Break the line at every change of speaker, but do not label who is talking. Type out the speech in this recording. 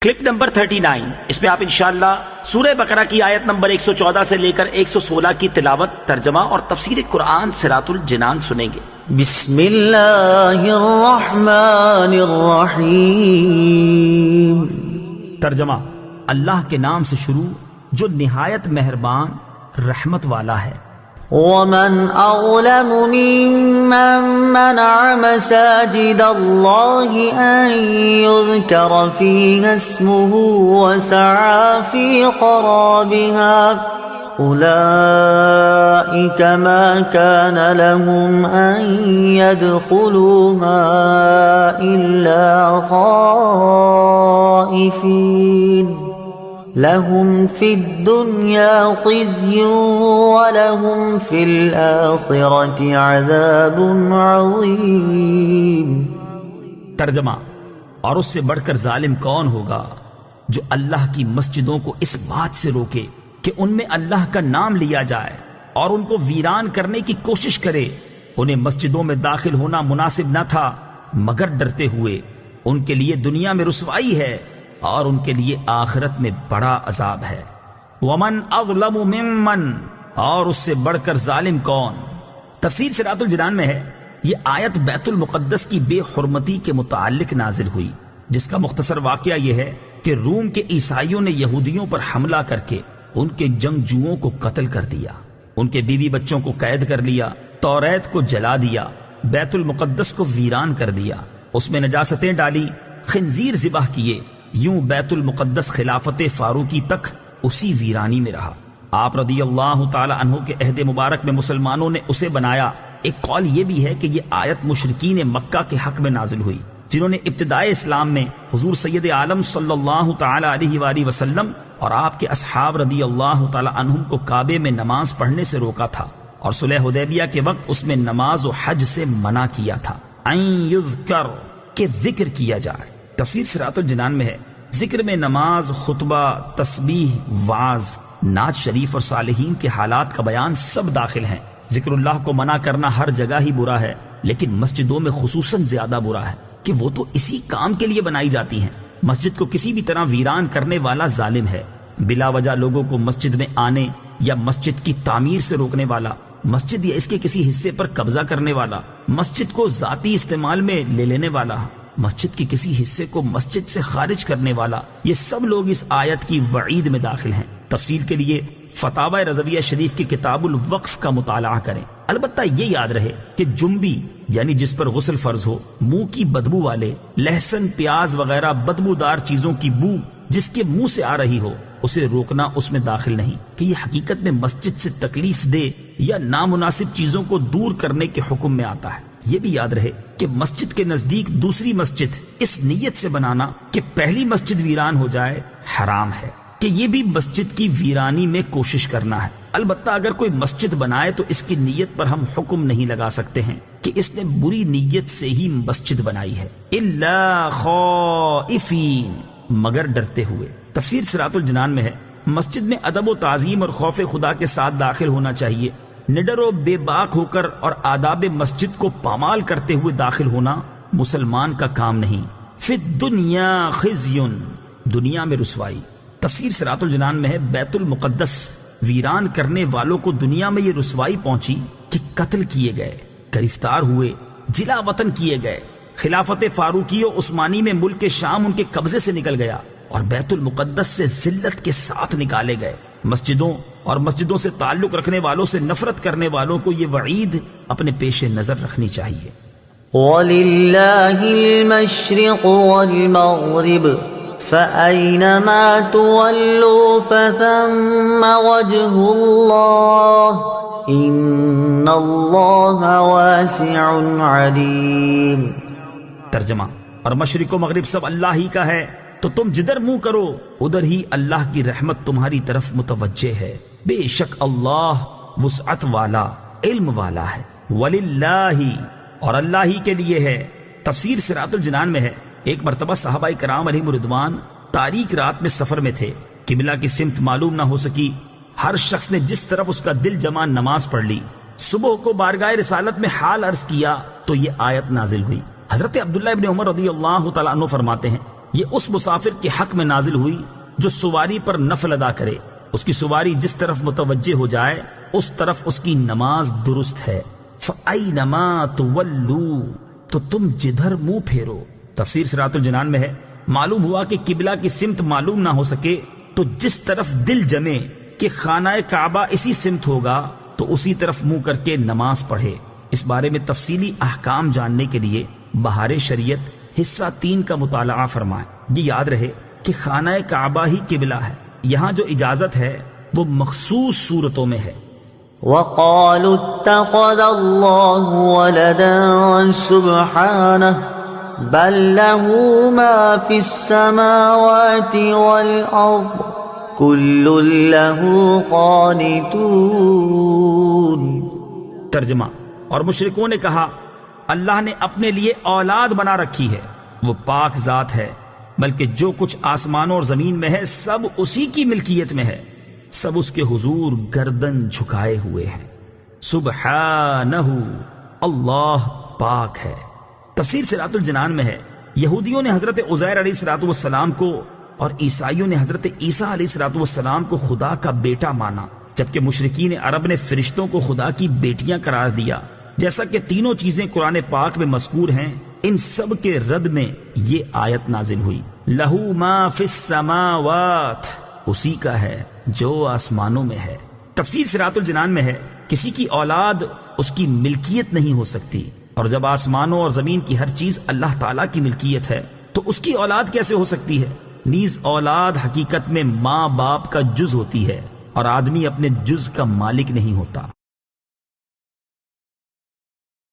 Clip number 39، اس میں آپ انشاءاللہ سورہ بقرہ کی آیت نمبر 114 سے لے کر 116 کی تلاوت، ترجمہ اور تفسیر قرآن صراط الجنان سنیں گے۔
بسم اللہ الرحمن الرحیم۔
ترجمہ: اللہ کے نام سے شروع جو نہایت مہربان رحمت والا ہے۔
ومن اظلم ممن منع مساجد اللہ ان يذكر فيها اسمه وسعى في خرابها اولئك ما كان لهم ان يدخلوها الا خائفين لهم في الدنيا خزي ولهم في الآخرة عذاب عظيم۔
ترجمہ: اور اس سے بڑھ کر ظالم کون ہوگا جو اللہ کی مسجدوں کو اس بات سے روکے کہ ان میں اللہ کا نام لیا جائے اور ان کو ویران کرنے کی کوشش کرے۔ انہیں مسجدوں میں داخل ہونا مناسب نہ تھا مگر ڈرتے ہوئے، ان کے لیے دنیا میں رسوائی ہے اور ان کے لیے آخرت میں بڑا عذاب ہے۔ ومن اظلم ممن، اور اس سے بڑھ کر ظالم کون؟ تفسیر صراط الجنان میں ہے یہ آیت بیت المقدس کی بے حرمتی کے متعلق نازل ہوئی، جس کا مختصر واقعہ یہ ہے کہ روم کے عیسائیوں نے یہودیوں پر حملہ کر کے ان کے جنگجوؤں کو قتل کر دیا، ان کے بیوی بچوں کو قید کر لیا، توریت کو جلا دیا، بیت المقدس کو ویران کر دیا، اس میں نجاستیں ڈالی، خنزیر ذبح کیے۔ یوں بیت المقدس خلافت فاروقی تک اسی ویرانی میں رہا۔ آپ رضی اللہ تعالی عنہ کے عہد مبارک میں مسلمانوں نے اسے بنایا۔ ایک قول یہ بھی ہے کہ یہ آیت مشرکین مکہ کے حق میں نازل ہوئی، جنہوں نے ابتدائے اسلام میں حضور سید عالم صلی اللہ تعالی علیہ وآلہ وسلم اور آپ کے اصحاب رضی اللہ تعالی عنہم کو کعبے میں نماز پڑھنے سے روکا تھا، اور صلح حدیبیہ کے وقت اس میں نماز و حج سے منع کیا تھا، ان یذکر، کہ ذکر کیا جائے۔ تفسیر صراط الجنان میں ہے ذکر میں نماز، خطبہ، تسبیح، وعظ، نعت شریف اور صالحین کے حالات کا بیان سب داخل ہیں۔ ذکر اللہ کو منع کرنا ہر جگہ ہی برا ہے، لیکن مسجدوں میں خصوصاً زیادہ برا ہے کہ وہ تو اسی کام کے لیے بنائی جاتی ہیں۔ مسجد کو کسی بھی طرح ویران کرنے والا ظالم ہے، بلا وجہ لوگوں کو مسجد میں آنے یا مسجد کی تعمیر سے روکنے والا، مسجد یا اس کے کسی حصے پر قبضہ کرنے والا، مسجد کو ذاتی استعمال میں لے لینے والا، مسجد کے کسی حصے کو مسجد سے خارج کرنے والا، یہ سب لوگ اس آیت کی وعید میں داخل ہیں۔ تفصیل کے لیے فتاوی رضویہ شریف کی کتاب الوقف کا مطالعہ کریں۔ البتہ یہ یاد رہے کہ جنبی یعنی جس پر غسل فرض ہو، منہ کی بدبو والے، لہسن، پیاز وغیرہ بدبودار چیزوں کی بو جس کے منہ سے آ رہی ہو، اسے روکنا اس میں داخل نہیں کہ یہ حقیقت میں مسجد سے تکلیف دہ یا نامناسب چیزوں کو دور کرنے کے حکم میں آتا ہے۔ یہ بھی یاد رہے کہ مسجد کے نزدیک دوسری مسجد اس نیت سے بنانا کہ پہلی مسجد ویران ہو جائے حرام ہے، کہ یہ بھی مسجد کی ویرانی میں کوشش کرنا ہے۔ البتہ اگر کوئی مسجد بنائے تو اس کی نیت پر ہم حکم نہیں لگا سکتے ہیں کہ اس نے بری نیت سے ہی مسجد بنائی ہے، الا خائفین، مگر ڈرتے ہوئے۔ تفسیر صراط الجنان میں ہے مسجد میں ادب و تعظیم اور خوف خدا کے ساتھ داخل ہونا چاہیے، نڈر و بے باک ہو کر اور آداب مسجد کو پامال کرتے ہوئے داخل ہونا مسلمان کا کام نہیں۔ فی الدنیا خزی، دنیا میں رسوائی۔ تفسیر صراط الجنان میں ہے بیت المقدس ویران کرنے والوں کو دنیا میں یہ رسوائی پہنچی کہ قتل کیے گئے، گرفتار ہوئے، جلا وطن کیے گئے، خلافت فاروقی و عثمانی میں ملک شام ان کے قبضے سے نکل گیا اور بیت المقدس سے ذلت کے ساتھ نکالے گئے۔ مسجدوں اور مسجدوں سے تعلق رکھنے والوں سے نفرت کرنے والوں کو یہ وعید اپنے پیش نظر رکھنی چاہیے۔
وَلِلَّهِ الْمَشْرِقُ وَالْمَغْرِبُ فَأَيْنَمَا تُوَلُّوا فَثَمَّ وَجْهُ اللَّهِ إِنَّ اللَّهَ وَاسِعٌ عَلِيمٌ۔
ترجمہ: اور مشرق و مغرب سب اللہ ہی کا ہے، تو تم جدھر منہ کرو ادھر ہی اللہ کی رحمت تمہاری طرف متوجہ ہے، بے شک اللہ وسعت والا، علم والا ہے۔ وَلِلَّهِ، اور اللہ ہی کے لیے ہے۔ تفسیر صراط الجنان میں ہے ایک مرتبہ صحابہ کرام علیہم رضوان تاریک رات میں سفر میں تھے، قبلہ کی سمت معلوم نہ ہو سکی، ہر شخص نے جس طرف اس کا دل جما نماز پڑھ لی۔ صبح کو بارگاہ رسالت میں حال عرض کیا تو یہ آیت نازل ہوئی۔ حضرت عبداللہ ابن عمر رضی اللہ تعالیٰ عنہ فرماتے ہیں یہ اس مسافر کے حق میں نازل ہوئی جو سواری پر نفل ادا کرے، اس کی سواری جس طرف متوجہ ہو جائے اس طرف اس کی نماز درست ہے۔ فَأَيْنَمَا تُوَلُّوا، تو تم جدھر منہ پھیرو۔ تفسیر صراط الجنان میں ہے، معلوم ہوا کہ قبلہ کی سمت معلوم نہ ہو سکے تو جس طرف دل جمے کہ خانہ کعبہ اسی سمت ہوگا تو اسی طرف منہ کر کے نماز پڑھے۔ اس بارے میں تفصیلی احکام جاننے کے لیے بہار شریعت حصہ 3 کا مطالعہ فرمائیں۔ یہ یاد رہے کہ خانہ کعبہ ہی قبلہ ہے، یہاں جو اجازت ہے وہ مخصوص صورتوں میں ہے۔
وقالوا اتخذ الله ولدا سبحانه بل له ما في السماوات والأرض كل له قانتون۔
ترجمہ، اور مشرکوں نے کہا اللہ نے اپنے لیے اولاد بنا رکھی ہے، وہ پاک ذات ہے، بلکہ جو کچھ آسمانوں اور زمین میں ہے سب اسی کی ملکیت میں ہے، سب اس کے حضور گردن جھکائے ہوئے ہیں۔ سبحانہ، اللہ پاک ہے۔ تفسیر صراط الجنان میں ہے، یہودیوں نے حضرت عزیر علیہ الصلوۃ والسلام کو اور عیسائیوں نے حضرت عیسیٰ علیہ الصلوۃ والسلام کو خدا کا بیٹا مانا، جبکہ مشرکین عرب نے فرشتوں کو خدا کی بیٹیاں قرار دیا۔ جیسا کہ تینوں چیزیں قرآن پاک میں مذکور ہیں، ان سب کے رد میں یہ آیت نازل ہوئی۔ لہو ما فی السماوات، اسی کا ہے جو آسمانوں میں ہے۔ تفسیر صراط الجنان میں ہے، کسی کی اولاد اس کی ملکیت نہیں ہو سکتی، اور جب آسمانوں اور زمین کی ہر چیز اللہ تعالیٰ کی ملکیت ہے تو اس کی اولاد کیسے ہو سکتی ہے؟ نیز اولاد حقیقت میں ماں باپ کا جز ہوتی ہے، اور آدمی اپنے جز کا مالک نہیں ہوتا۔